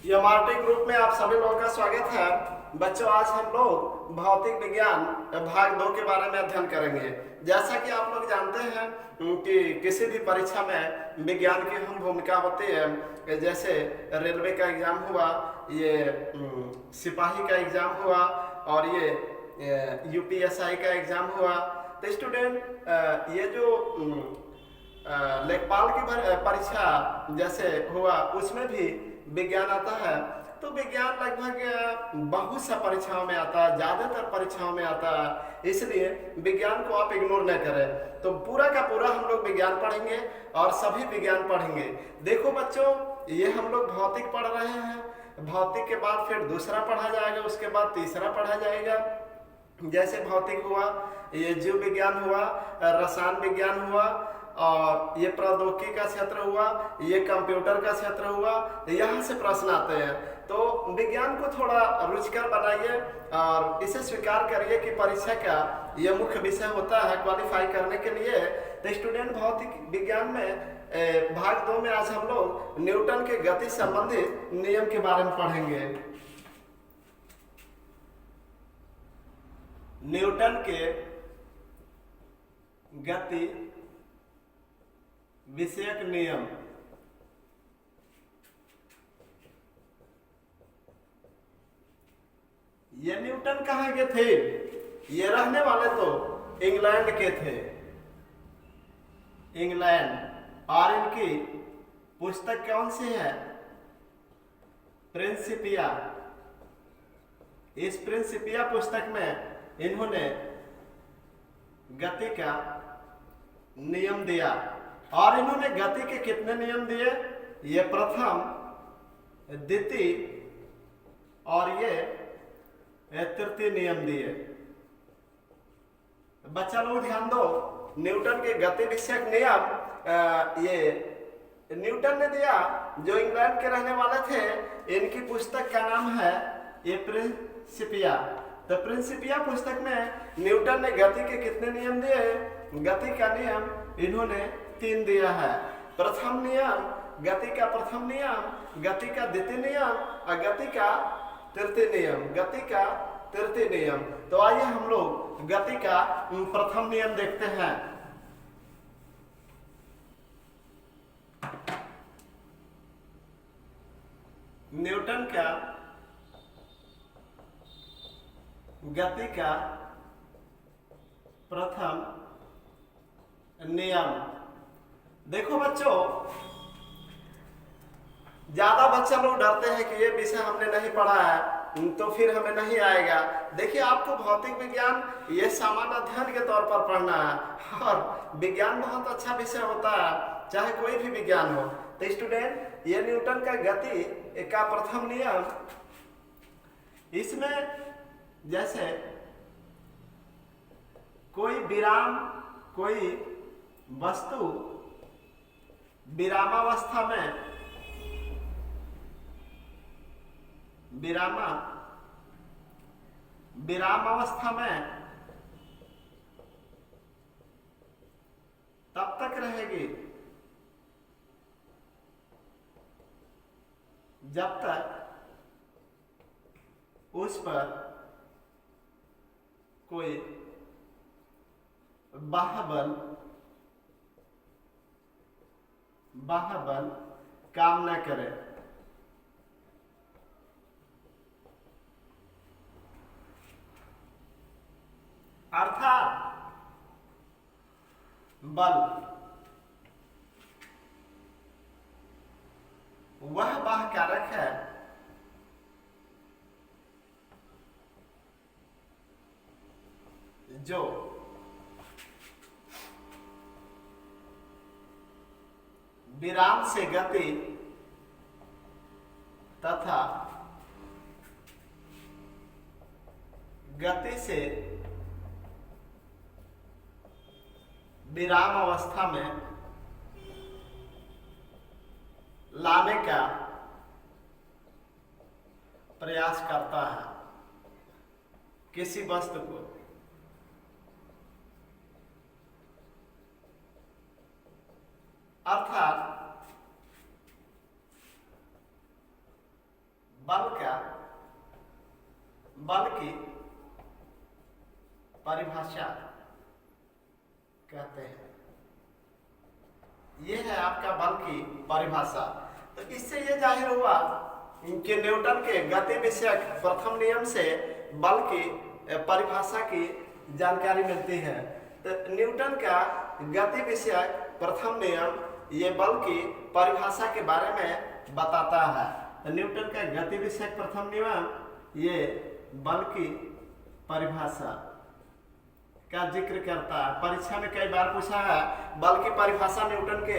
MRT group में आप सभी लोगों का स्वागत है। बच्चों, आज हम लोग भौतिक विज्ञान भाग 2 के बारे में अध्ययन करेंगे। जैसा कि आप लोग जानते हैं कि किसी भी परीक्षा में विज्ञान की अहम भूमिका होती है। जैसे रेलवे का एग्जाम हुआ, ये सिपाही का एग्जाम हुआ और ये यूपीएसआई का एग्जाम हुआ। तो स्टूडेंट, ये जो लेखपाल की परीक्षा जैसे हुआ उसमें भी विज्ञान आता है। तो विज्ञान लगभग बहुत सा परीक्षाओं में आता है, ज़्यादातर परीक्षाओं में आता है। इसलिए विज्ञान को आप इग्नोर न करें। तो पूरा का पूरा हम लोग विज्ञान पढ़ेंगे और सभी विज्ञान पढ़ेंगे। देखो बच्चों, ये हम लोग भौतिक पढ़ रहे हैं। भौतिक के बाद फिर दूसरा पढ़ा जाएगा, उसके बाद तीसरा पढ़ा जाएगा। जैसे भौतिक हुआ, ये जीव विज्ञान हुआ, रसायन विज्ञान हुआ, और ये प्रौद्योगिकी का क्षेत्र हुआ, ये कंप्यूटर का क्षेत्र हुआ। यहाँ से प्रश्न आते हैं। तो विज्ञान को थोड़ा रुचिकर बनाइए और इसे स्वीकार करिए कि परीक्षा का ये मुख्य विषय होता है क्वालिफाई करने के लिए। तो स्टूडेंट, भौतिक विज्ञान में भाग 2 में आज हम लोग न्यूटन के गति संबंधित नियम के बारे में पढ़ेंगे। न्यूटन के गति विषयक नियम। ये न्यूटन कहाँ के थे? ये रहने वाले तो इंग्लैंड के थे, इंग्लैंड। और इनकी पुस्तक कौन सी है? प्रिंसिपिया। इस प्रिंसिपिया पुस्तक में इन्होंने गति का नियम दिया। और इन्होंने गति के कितने नियम दिए? ये प्रथम, द्वितीय और ये तृतीय नियम दिए। बच्चा लोग ध्यान दो, न्यूटन के गति विषयक नियम ये न्यूटन ने दिया, जो इंग्लैंड के रहने वाले थे। इनकी पुस्तक का नाम है ये प्रिंसिपिया। तो प्रिंसिपिया पुस्तक में न्यूटन ने गति के कितने नियम दिए? गति का नियम इन्होंने 3 दिया है। प्रथम नियम, गति का प्रथम नियम, गति का द्वितीय नियम और गति का तृतीय नियम। गति का तृतीय नियम। तो आइए हम लोग गति का प्रथम नियम देखते हैं। न्यूटन का गति का प्रथम नियम। देखो बच्चों, ज्यादा बच्चा लोग डरते हैं कि ये विषय हमने नहीं पढ़ा है तो फिर हमें नहीं आएगा। देखिए, आपको भौतिक विज्ञान ये सामान्य अध्ययन के तौर पर पढ़ना है और विज्ञान बहुत अच्छा विषय होता है, चाहे कोई भी विज्ञान हो। तो स्टूडेंट, ये न्यूटन का गति का प्रथम नियम, इसमें जैसे कोई विराम, कोई वस्तु विरामावस्था में, विराम अवस्था में तब तक रहेगी जब तक उस पर कोई बाह्य बल काम न करे। अर्थात बल वह बाह्य कारक है जो विराम से गति तथा गति से विराम अवस्था में लाने का प्रयास करता है किसी वस्तु को। अर्थात परिभाषा कहते हैं। ये है आपका बल की परिभाषा। तो इससे ये जाहिर हुआ कि न्यूटन के गति विषयक प्रथम नियम से बल की परिभाषा की जानकारी मिलती है। तो न्यूटन का गति विषयक प्रथम नियम ये बल की परिभाषा के बारे में बताता है। तो न्यूटन का गति विषयक प्रथम नियम ये बल की परिभाषा का जिक्र करता है। परीक्षा में कई बार पूछा है बल की परिभाषा न्यूटन के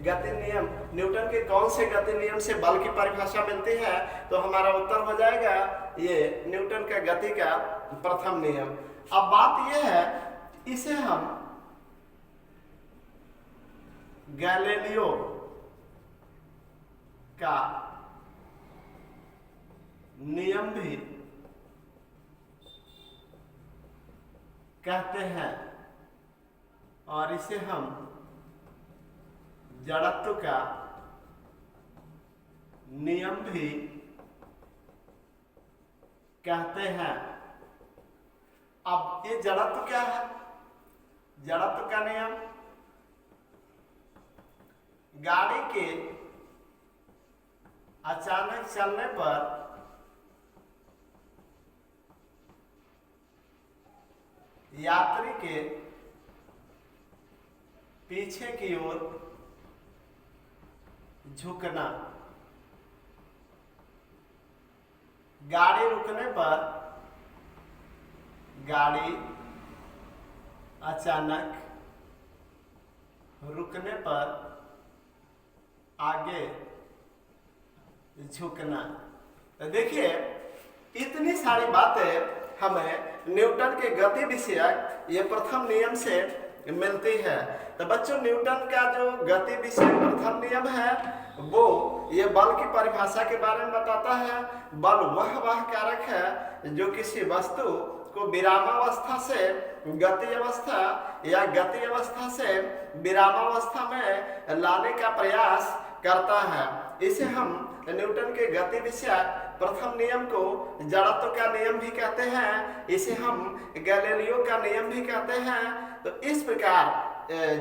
गति नियम, न्यूटन के कौन से गति नियम से बल की परिभाषा मिलती है, तो हमारा उत्तर हो जाएगा ये न्यूटन का गति का प्रथम नियम। अब बात यह है, इसे हम गैलीलियो का नियम भी कहते हैं और इसे हम जड़त्व का नियम भी कहते हैं। अब ये जड़त्व क्या है? जड़त्व का नियम गाड़ी के अचानक चलने पर यात्री के पीछे की ओर झुकना, गाड़ी रुकने पर गाड़ी अचानक रुकने पर आगे झुकना। तो देखिए इतनी सारी बातें हमें न्यूटन के गति विषयक ये प्रथम नियम से मिलती है। तो बच्चों न्यूटन का जो गति विषयक प्रथम नियम है वो ये बल की परिभाषा के बारे में बताता है। बल वह कारक है जो किसी वस्तु को विरामावस्था से गति अवस्था या गति अवस्था से विरामावस्था में लाने का प्रयास करता है। इसे हम न्यूटन के गति विषयक प्रथम नियम को जड़त्व का नियम भी कहते हैं, इसे हम गैलीलियो का नियम भी कहते हैं। तो इस प्रकार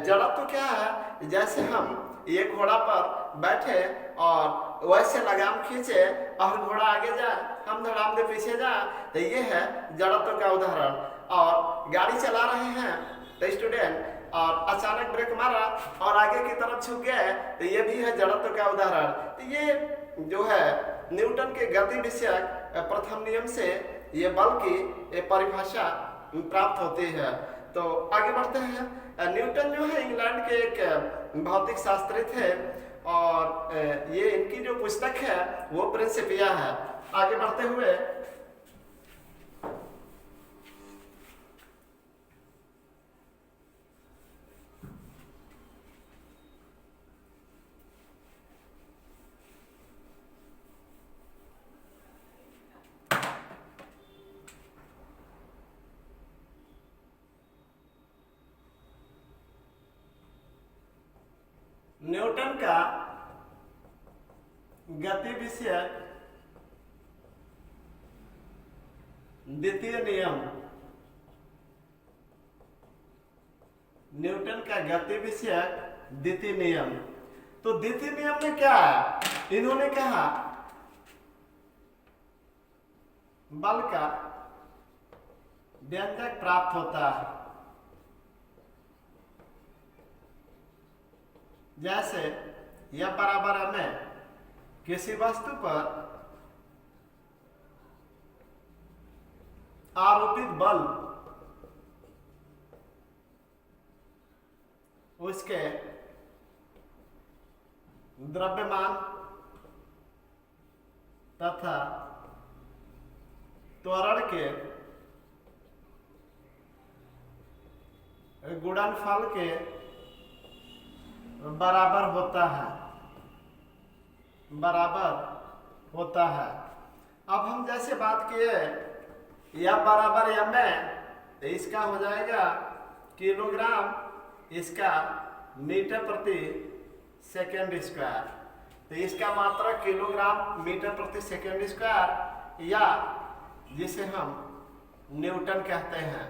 जड़त्व क्या है, जैसे हम एक घोड़ा पर बैठे और वैसे लगाम खींचे और घोड़ा आगे जाए, हम धड़ाम दे पीछे जाए, तो ये है जड़त्व का उदाहरण। और गाड़ी चला रहे हैं तो स्टूडेंट और अचानक ब्रेक मारा और आगे की तरफ झुक गए, तो ये भी है जड़त्व का उदाहरण। तो ये जो है न्यूटन के गति विषयक प्रथम नियम से ये बल की परिभाषा प्राप्त होती है। तो आगे बढ़ते हैं। न्यूटन जो है इंग्लैंड के एक भौतिक शास्त्री थे और ये इनकी जो पुस्तक है वो प्रिंसिपिया है। आगे बढ़ते हुए न्यूटन का गति विषयक द्वितीय नियम, न्यूटन का गति विषयक द्वितीय नियम। तो द्वितीय नियम में क्या है, इन्होंने कहा बल का व्यंजक प्राप्त होता है। जैसे यह बराबर हमें किसी वस्तु पर आरोपित बल उसके द्रव्यमान तथा त्वरण के गुणनफल के बराबर होता है, बराबर होता है। अब हम जैसे बात किए या बराबर या में, तो इसका हो जाएगा किलोग्राम, इसका मीटर प्रति सेकेंड स्क्वायर। तो इसका मात्रा किलोग्राम मीटर प्रति सेकेंड स्क्वायर या जिसे हम न्यूटन कहते हैं।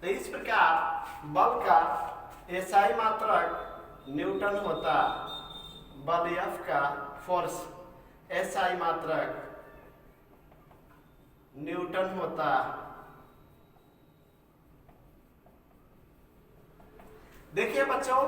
तो इस प्रकार बल का एसआई मात्रक न्यूटन होता, बल एफ का फोर्स एसआई मात्रक न्यूटन होता। देखिए बच्चों,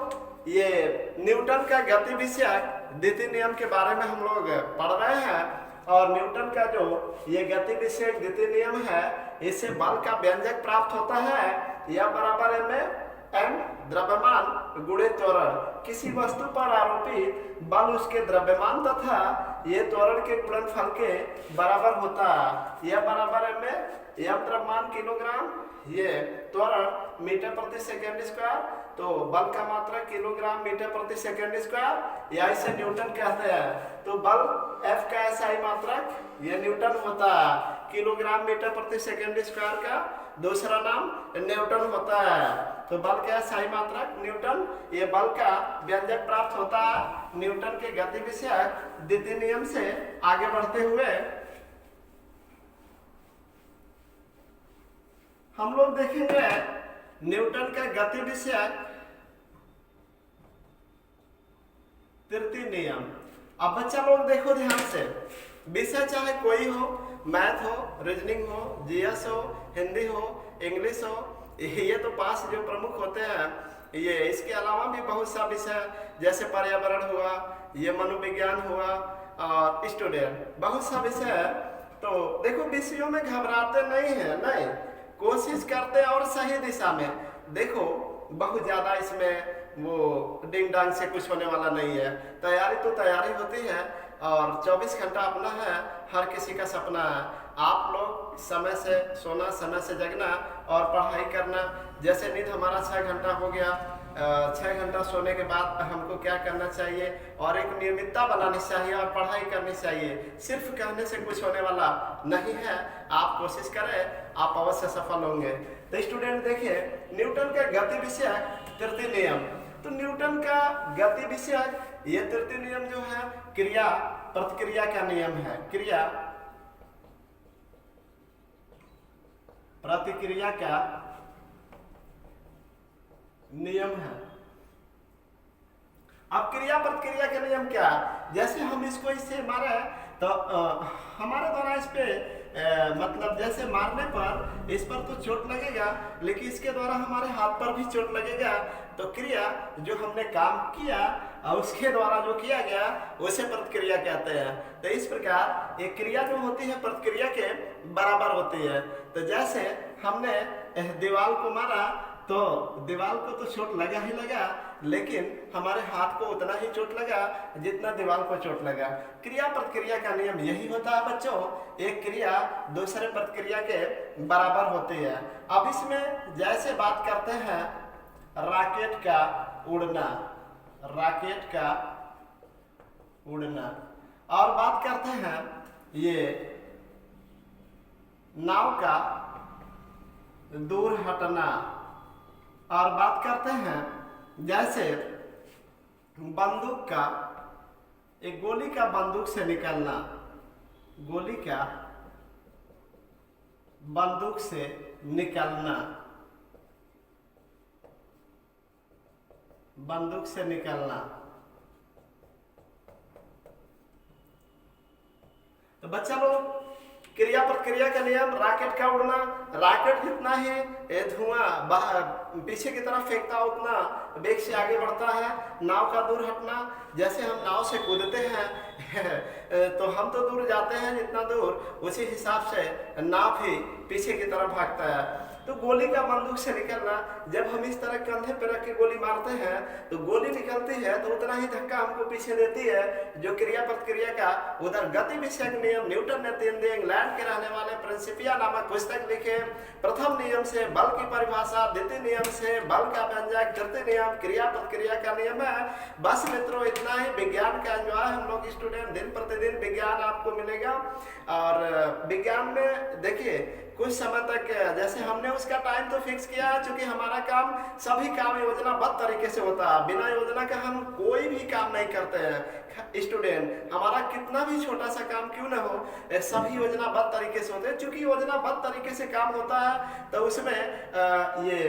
ये न्यूटन का गति विषयक द्वितीय नियम के बारे में हम लोग पढ़ रहे हैं, और न्यूटन का जो ये गति विषयक द्वितीय नियम है, इससे बल का व्यंजक प्राप्त होता है, यह बराबर है में एम द्रव्यमान गुणे त्वरण। किसी वस्तु पर आरोपित बल उसके द्रव्यमान तथा ये त्वरण के गुणनफल के बराबर होता है। यह बराबर है में एम द्रव्यमान किलोग्राम, ये त्वरण मीटर प्रति सेकेंड स्क्वायर, तो बल का मात्रा किलोग्राम मीटर प्रति सेकेंड स्क्वायर, या इसे न्यूटन कहते हैं। तो बल F का एसआई मात्रक ये न्यूटन होता है, किलोग्राम मीटर प्रति सेकेंड स्क्वायर का दूसरा नाम न्यूटन होता है। तो बल का एसआई मात्रक न्यूटन, ये बल का व्यंजक प्राप्त होता है न्यूटन के गति विषयक द्वितीय नियम से आगे बढ़ते हुए हम लोग देखेंगे न्यूटन का गति विषयक तृतीय नियम। अब बच्चा लोग देखो ध्यान से, विषय चाहे कोई हो, मैथ हो, रीजनिंग हो, जीएस हो, हिंदी हो, इंग्लिश हो, ये तो पास जो प्रमुख होते हैं, ये इसके अलावा भी बहुत सा विषय जैसे पर्यावरण हुआ, ये मनोविज्ञान हुआ, और स्टूडेंट बहुत सा विषय है। तो देखो विषयों में घबराते नहीं है, नहीं, कोशिश करते और सही दिशा में। देखो बहुत ज्यादा इसमें वो डिंग डांग से कुछ होने वाला नहीं है। तैयारी तो तैयारी होती है, और 24 घंटा अपना है, हर किसी का सपना है। आप लोग समय से सोना, समय से जगना और पढ़ाई करना। जैसे नींद हमारा 6 घंटा हो गया, 6 घंटा सोने के बाद हमको क्या करना चाहिए, और एक नियमितता बनानी चाहिए और पढ़ाई करनी चाहिए। सिर्फ कहने से कुछ होने वाला नहीं है, आप कोशिश करें, आप अवश्य सफल होंगे। तो स्टूडेंट देखिए, न्यूटन का गति विषयक तृतीय नियम। तो न्यूटन का गति विषयक ये तृतीय नियम जो है क्रिया प्रतिक्रिया का नियम है, क्रिया प्रतिक्रिया का नियम है। अब क्रिया प्रतिक्रिया का नियम क्या है? जैसे हम इसको इससे मारे तो हमारे द्वारा इस पे मतलब जैसे मारने पर इस पर तो चोट लगेगा, लेकिन इसके द्वारा हमारे हाथ पर भी चोट लगेगा। तो क्रिया जो हमने काम किया और उसके द्वारा जो किया गया उसे प्रतिक्रिया कहते हैं। तो इस प्रकार एक क्रिया जो होती है प्रतिक्रिया के बराबर होती है। तो जैसे हमने दीवार को मारा तो दीवार को तो चोट लगा ही लगा, लेकिन हमारे हाथ को उतना ही चोट लगा जितना दीवार को चोट लगा। क्रिया प्रतिक्रिया का नियम यही होता है बच्चों, एक क्रिया दूसरे प्रतिक्रिया के बराबर होती है। अब इसमें जैसे बात करते हैं रॉकेट का उड़ना, रॉकेट का उड़ना, और बात करते हैं ये नाव का दूर हटना, और बात करते हैं जैसे बंदूक का, एक गोली का बंदूक से निकलना, गोली का बंदूक से निकलना, बंदूक से निकलना। तो बच्चा लोग क्रिया प्रतिक्रिया का नियम, रॉकेट का उड़ना, रॉकेट जितना ही धुआं पीछे की तरफ फेंकता उतना वेग से आगे बढ़ता है। नाव का दूर हटना, जैसे हम नाव से कूदते हैं तो हम तो दूर जाते हैं जितना दूर, उसी हिसाब से नाव भी पीछे की तरफ भागता है। तो गोली का बंदूक से निकलना, जब हम इस तरह कंधे पर रख के गोली मारते हैं तो गोली निकलती है तो उतना ही धक्का हमको पीछे देती है। जो क्रिया प्रतिक्रिया का उधर गति विषयक नियम न्यूटन ने 3 दिन इंग्लैंड के रहने वाले प्रिंसिपिया नामक पुस्तक लिखे। प्रथम नियम से बल की परिभाषा, द्वितीय नियम से बल का व्यंजक, तृतीय नियम क्रिया प्रतिक्रिया का नियम है। बस मित्रों इतना ही। विज्ञान का एंजॉय हम लोग स्टूडेंट दिन प्रतिदिन विज्ञान आपको मिलेगा। और विज्ञान में देखिए कुछ समय तक जैसे हमने उसका टाइम तो फिक्स किया है, चूंकि हमारा काम सभी काम योजनाबद्ध तरीके से होता है, बिना योजना का हम कोई भी काम नहीं करते हैं। स्टूडेंट, हमारा कितना भी छोटा सा काम क्यों ना हो, सभी योजनाबद्ध तरीके से होते हैं। चूंकि योजनाबद्ध तरीके से काम होता है तो उसमें ये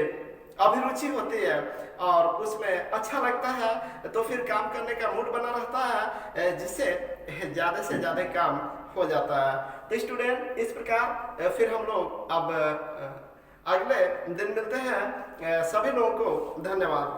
अभिरुचि होती है और उसमें अच्छा लगता है, तो फिर काम करने का मूड बना रहता है, जिससे ज़्यादा से ज़्यादा काम हो जाता है। तो स्टूडेंट, इस प्रकार फिर हम लोग अब अगले दिन मिलते हैं। सभी लोगों को धन्यवाद।